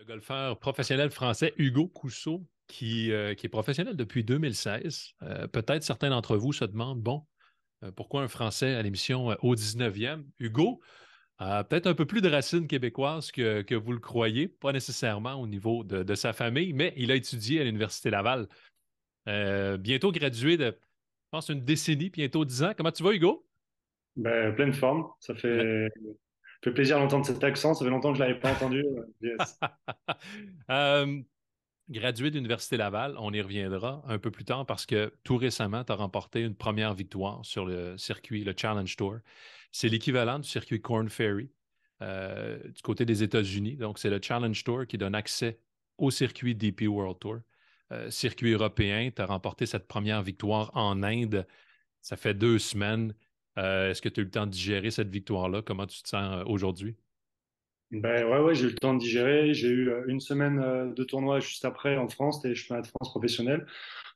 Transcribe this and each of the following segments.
Le golfeur professionnel français Hugo Cousseau, qui est professionnel depuis 2016. Peut-être certains d'entre vous se demandent, bon, pourquoi un Français à l'émission au 19e? Hugo a peut-être un peu plus de racines québécoises que vous le croyez, pas nécessairement au niveau de sa famille, mais il a étudié à l'Université Laval. Bientôt gradué de, je pense, une décennie, bientôt 10 ans. Comment tu vas, Hugo? Ben, pleine forme. Fait plaisir d'entendre cet accent. Ça fait longtemps que je ne l'avais pas entendu. Yes. Euh, Gradué de l'Université Laval, on y reviendra un peu plus tard parce que tout récemment, tu as remporté une première victoire sur le circuit, le Challenge Tour. C'est l'équivalent du circuit Corn Ferry du côté des États-Unis. Donc, c'est le Challenge Tour qui donne accès au circuit DP World Tour. Circuit européen, tu as remporté cette première victoire en Inde. Ça fait 2 semaines. Est-ce que tu as eu le temps de digérer cette victoire-là? Comment tu te sens aujourd'hui? Ben, ouais, j'ai eu le temps de digérer. J'ai eu une semaine de tournoi juste après en France, c'était les championnats de France professionnels.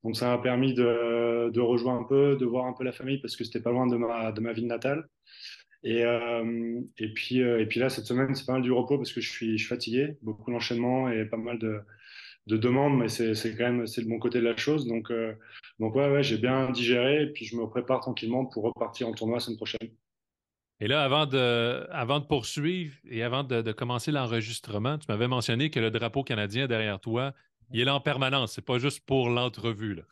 Donc, ça m'a permis de rejouer un peu, de voir un peu la famille parce que c'était pas loin de ma ville natale. Et puis là, cette semaine, c'est pas mal du repos parce que je suis fatigué, beaucoup d'enchaînements et pas mal de demandes, mais c'est quand même c'est le bon côté de la chose. Donc ouais, j'ai bien digéré et puis je me prépare tranquillement pour repartir en tournoi la semaine prochaine. Et là, avant de poursuivre et avant de commencer l'enregistrement, tu m'avais mentionné que le drapeau canadien derrière toi, il est là en permanence. C'est pas juste pour l'entrevue, là.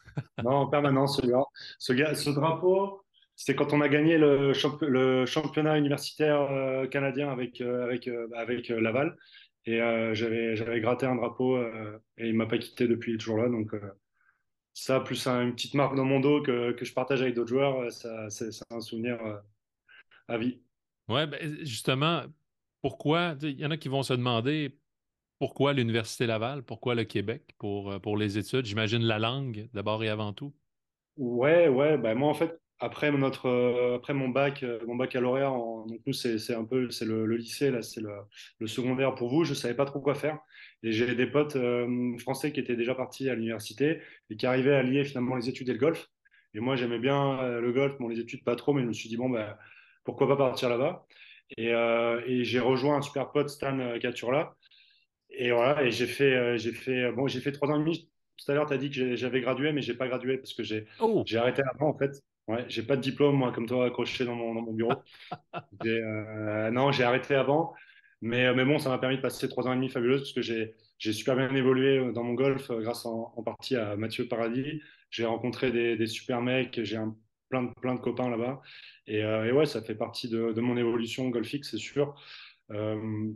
Non, en permanence, celui-là. Ce drapeau, c'était quand on a gagné le championnat universitaire canadien avec Laval. Et j'avais gratté un drapeau et il m'a pas quitté depuis, il est toujours là. Donc ça, plus une petite marque dans mon dos que je partage avec d'autres joueurs, c'est un souvenir à vie. Ouais, ben, justement, pourquoi? Il y en a qui vont se demander pourquoi l'Université Laval, pourquoi le Québec pour les études. J'imagine la langue, d'abord et avant tout. Ouais, bah moi en fait après mon baccalauréat donc nous c'est un peu c'est le lycée là, c'est le secondaire pour vous, je savais pas trop quoi faire et j'ai des potes français qui étaient déjà partis à l'université et qui arrivaient à lier finalement les études et le golf. Et moi j'aimais bien le golf, bon les études pas trop, mais je me suis dit bon bah pourquoi pas partir là-bas. Et j'ai rejoint un super pote Stan Caturla et voilà, et j'ai fait 3 ans et demi. Tout à l'heure, tu as dit que j'avais gradué, mais j'ai pas gradué parce que Oh! j'ai arrêté avant, en fait. Ouais, j'ai pas de diplôme, moi, comme toi, accroché dans mon bureau. Non, j'ai arrêté avant. Mais bon, ça m'a permis de passer 3 ans et demi fabuleuses parce que j'ai super bien évolué dans mon golf grâce en partie à Mathieu Paradis. J'ai rencontré des super mecs, plein de copains là-bas. Et ouais, ça fait partie de mon évolution golfique, c'est sûr. Euh,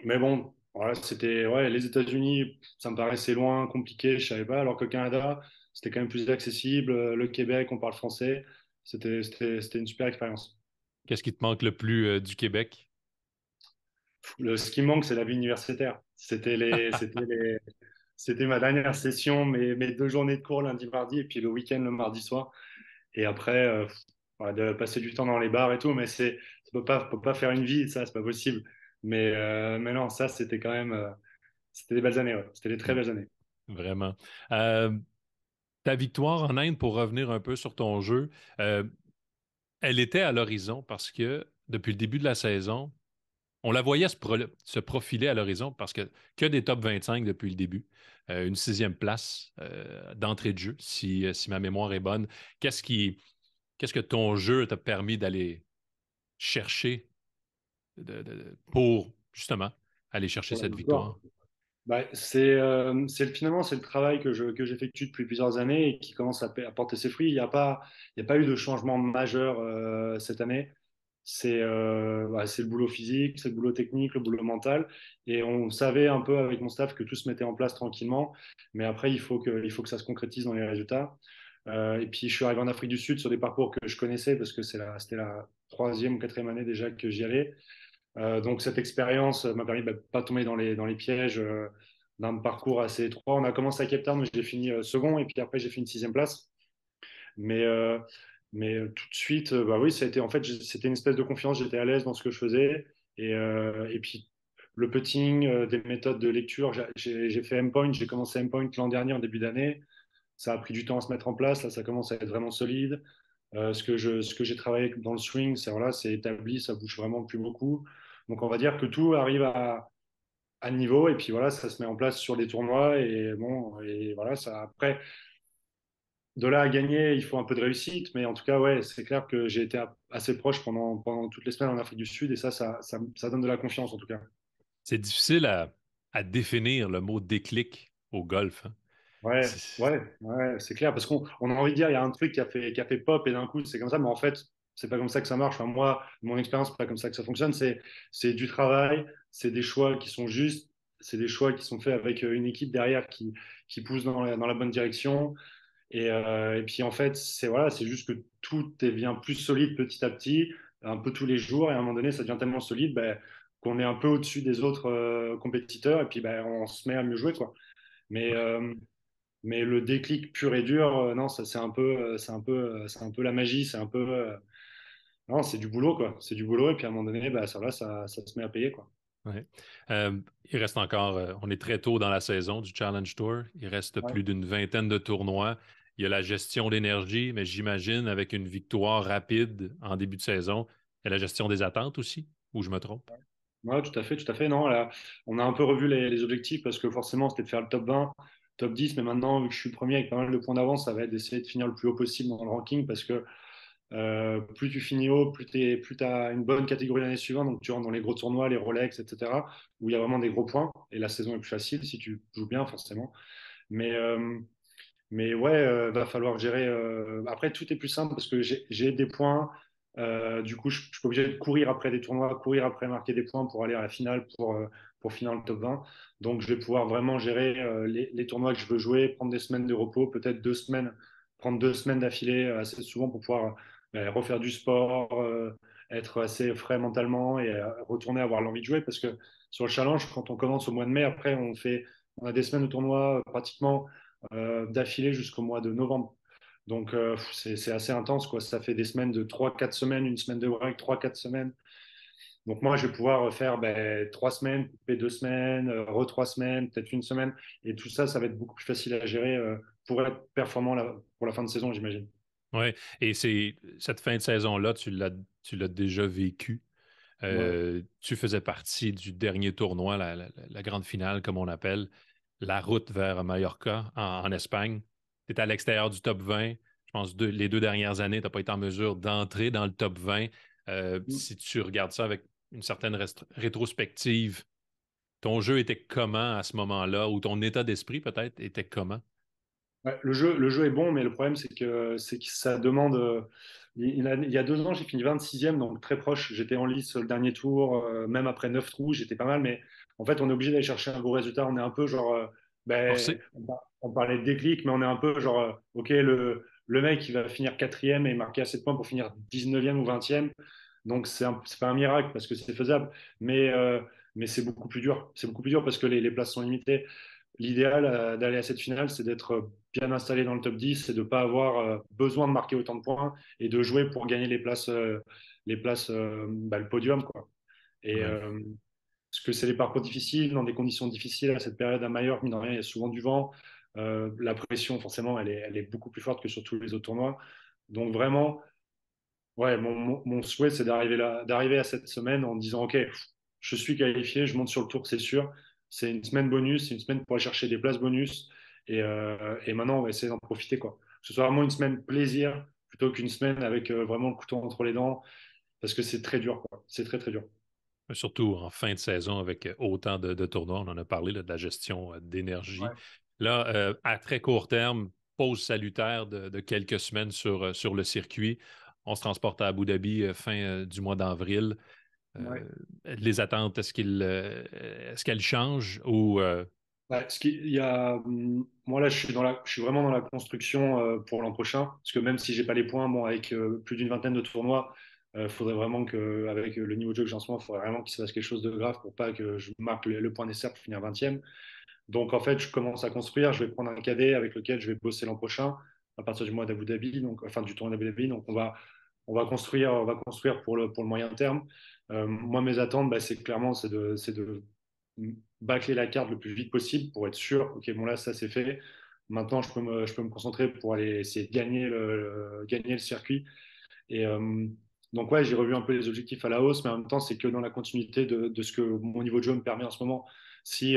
mais bon, voilà, c'était ouais, les États-Unis, ça me paraissait loin, compliqué, je savais pas, alors que le Canada, c'était quand même plus accessible. Le Québec, on parle français. C'était une super expérience. Qu'est-ce qui te manque le plus du Québec? Ce qui me manque, c'est la vie universitaire. C'était ma dernière session, mes 2 journées de cours lundi, mardi, et puis le week-end le mardi soir. Et après, voilà, de passer du temps dans les bars et tout, mais ça peut pas faire une vie, ça, c'est pas possible. Mais non, ça, c'était quand même, c'était des belles années, ouais. C'était des très Hmm, belles années. vraiment. Euh, Ta victoire en Inde, pour revenir un peu sur ton jeu, euh, elle était à l'horizon parce que depuis le début de la saison, on la voyait se profiler à l'horizon parce que des top 25 depuis le début. Une sixième place d'entrée de jeu, si ma mémoire est bonne. Qu'est-ce qui, qu'est-ce que ton jeu t'a permis d'aller chercher pour justement aller chercher Pour la cette victoire. victoire? Bah, finalement, c'est le travail que j'effectue depuis plusieurs années et qui commence à porter ses fruits. Il y a pas eu de changement majeur cette année. C'est le boulot physique, c'est le boulot technique, le boulot mental. Et on savait un peu avec mon staff que tout se mettait en place tranquillement. Mais après, il faut que ça se concrétise dans les résultats. Et puis, je suis arrivé en Afrique du Sud sur des parcours que je connaissais parce que c'était la troisième ou quatrième année déjà que j'y allais. Donc cette expérience m'a permis de pas tomber dans les pièges d'un parcours assez étroit. On a commencé à Cape Town, où j'ai fini second, et puis après j'ai fait une sixième place. Mais, euh, mais tout de suite, bah oui, ça a été, en fait, c'était une espèce de confiance, j'étais à l'aise dans ce que je faisais. Et puis le putting, des méthodes de lecture, j'ai fait M-Point, j'ai commencé M-Point l'an dernier en début d'année. Ça a pris du temps à se mettre en place, là ça commence à être vraiment solide. Ce que j'ai travaillé dans le swing, c'est voilà, c'est établi, ça bouge vraiment plus beaucoup. Donc on va dire que tout arrive à niveau, et puis voilà, ça se met en place sur des tournois, et bon, et voilà, ça, après, de là à gagner, il faut un peu de réussite, mais en tout cas, ouais, c'est clair que j'ai été assez proche pendant toutes les semaines en Afrique du Sud, et ça donne de la confiance, en tout cas. C'est difficile à définir le mot déclic au golf, hein. Ouais, C'est- ouais, ouais, c'est clair, parce qu'on a envie de dire, il y a un truc qui a fait pop, et d'un coup, c'est comme ça, mais en fait, c'est pas comme ça que ça marche. Enfin, moi, mon expérience, c'est pas comme ça que ça fonctionne. C'est du travail, c'est des choix qui sont justes, c'est des choix qui sont faits avec une équipe derrière qui pousse dans la bonne direction. Et puis, en fait, voilà, c'est juste que tout devient plus solide petit à petit, un peu tous les jours, et à un moment donné, ça devient tellement solide ben, qu'on est un peu au-dessus des autres compétiteurs, et puis ben, on se met à mieux jouer, quoi. Mais, euh, mais le déclic pur et dur, non, ça c'est un peu la magie, non, c'est du boulot quoi. C'est du boulot et puis à un moment donné, bah, ça se met à payer quoi. ouais. Il reste encore, on est très tôt dans la saison du Challenge Tour. Il reste Ouais. plus d'une vingtaine de tournois. Il y a la gestion d'énergie, mais j'imagine avec une victoire rapide en début de saison, il y a la gestion des attentes aussi, ou je me trompe? Ouais, tout à fait, tout à fait. Non, là, on a un peu revu les objectifs parce que forcément, c'était de faire le top 20, top 10, mais maintenant, vu que je suis premier avec pas mal de points d'avance, ça va être d'essayer de finir le plus haut possible dans le ranking parce que plus tu finis haut, plus tu as une bonne catégorie l'année suivante, donc tu rentres dans les gros tournois, les Rolex, etc., où il y a vraiment des gros points et la saison est plus facile si tu joues bien, forcément. Mais, euh, Mais ouais, va falloir gérer. Après, tout est plus simple parce que j'ai des points. Du coup, je suis pas obligé de courir après des tournois, courir après marquer des points pour aller à la finale, pour finir le top 20. Donc, je vais pouvoir vraiment gérer les tournois que je veux jouer, prendre des semaines de repos, peut-être 2 semaines, prendre 2 semaines d'affilée assez souvent pour pouvoir refaire du sport, être assez frais mentalement et retourner avoir l'envie de jouer. Parce que sur le challenge, quand on commence au mois de mai, après, on a des semaines de tournoi pratiquement d'affilée jusqu'au mois de novembre. Donc, c'est assez intense, quoi. Ça fait des semaines de 3, 4 semaines, une semaine de break, 3, 4 semaines. Donc, moi, je vais pouvoir faire 3 semaines, couper 2 semaines, 3 semaines, peut-être une semaine. Et tout ça, ça va être beaucoup plus facile à gérer pour être performant pour la fin de saison, j'imagine. Oui, et c'est cette fin de saison-là, tu l'as déjà vécu. Ouais. Tu faisais partie du dernier tournoi, la grande finale, comme on appelle, la route vers Mallorca en Espagne. Tu étais à l'extérieur du top 20. Je pense les 2 dernières années, tu n'as pas été en mesure d'entrer dans le top 20. Si tu regardes ça avec une certaine rétrospective, ton jeu était comment à ce moment-là, ou ton état d'esprit peut-être était comment? Ouais, le jeu est bon, mais le problème, c'est que ça demande. Il y a 2 ans, j'ai fini 26e, donc très proche. J'étais en lice le dernier tour, même après 9 trous, j'étais pas mal. Mais en fait, on est obligé d'aller chercher un gros résultat. On est un peu genre. Forcé? On parlait de déclic, mais on est un peu genre. OK, le mec, il va finir quatrième et marquer assez de points pour finir 19e ou 20e. Donc, c'est pas un miracle parce que c'est faisable. Mais c'est beaucoup plus dur. C'est beaucoup plus dur parce que les places sont limitées. L'idéal d'aller à cette finale, c'est d'être bien installé dans le top 10 et de ne pas avoir besoin de marquer autant de points et de jouer pour gagner les places, le podium, quoi. Et Ouais. parce que c'est des parcours difficiles, dans des conditions difficiles à cette période à Majorque, mine de rien, il y a souvent du vent. La pression, forcément, elle est beaucoup plus forte que sur tous les autres tournois. Donc vraiment, ouais, mon souhait, c'est d'arriver à cette semaine en disant, OK, je suis qualifié, je monte sur le tour, c'est sûr. C'est une semaine bonus, c'est une semaine pour aller chercher des places bonus. Et maintenant, on va essayer d'en profiter, quoi. Que ce soit vraiment une semaine plaisir plutôt qu'une semaine avec vraiment le couteau entre les dents, parce que c'est très dur, quoi. C'est très, très dur. Surtout en fin de saison avec autant de tournois. On en a parlé là, de la gestion d'énergie. Là, à très court terme, pause salutaire de quelques semaines sur le circuit. On se transporte à Abu Dhabi fin du mois d'avril. Ouais. Les attentes, est-ce qu'elles changent ou Ouais, moi là, je suis vraiment dans la construction pour l'an prochain, parce que même si j'ai pas les points, bon, avec plus d'une vingtaine de tournois, faudrait vraiment que, avec le niveau de jeu que j'ai en ce moment, il faudrait vraiment qu'il se passe quelque chose de grave pour pas que je marque le point nécessaire pour finir 20e. Donc en fait, je commence à construire, je vais prendre un cadet avec lequel je vais bosser l'an prochain, à partir du mois d'Abu Dhabi, donc enfin du tournoi d'Abu Dhabi. Donc on va construire pour le moyen terme. Moi, mes attentes, c'est clairement c'est de bâcler la carte le plus vite possible pour être sûr, ok, bon là, ça c'est fait. Maintenant, je peux me concentrer pour aller essayer de gagner le circuit. Et donc, ouais, j'ai revu un peu les objectifs à la hausse, mais en même temps, c'est que dans la continuité de ce que mon niveau de jeu me permet en ce moment. Si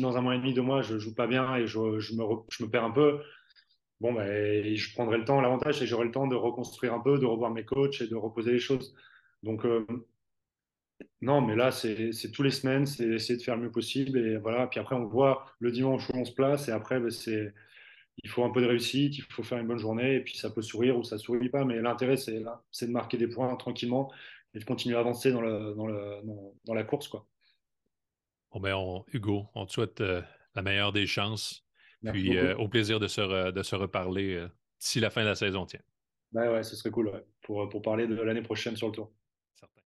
dans un mois et demi, 2 mois, je joue pas bien et je me perds un peu, bon, ben, je prendrai le temps. L'avantage, c'est que j'aurai le temps de reconstruire un peu, de revoir mes coachs et de reposer les choses. Donc, non, mais là, c'est tous les semaines, c'est essayer de faire le mieux possible. Et voilà. Puis après, on voit le dimanche où on se place. Et après, ben, il faut un peu de réussite, il faut faire une bonne journée. Et puis, ça peut sourire ou ça sourit pas. Mais l'intérêt, c'est là, c'est de marquer des points tranquillement et de continuer à avancer dans la course, quoi. Bon, ben, Hugo, on te souhaite la meilleure des chances. Merci Puis beaucoup. au plaisir de se reparler d'ici la fin de la saison, tiens. Ouais, ouais, ce serait cool, ouais, pour parler de l'année prochaine sur le tour. Certain.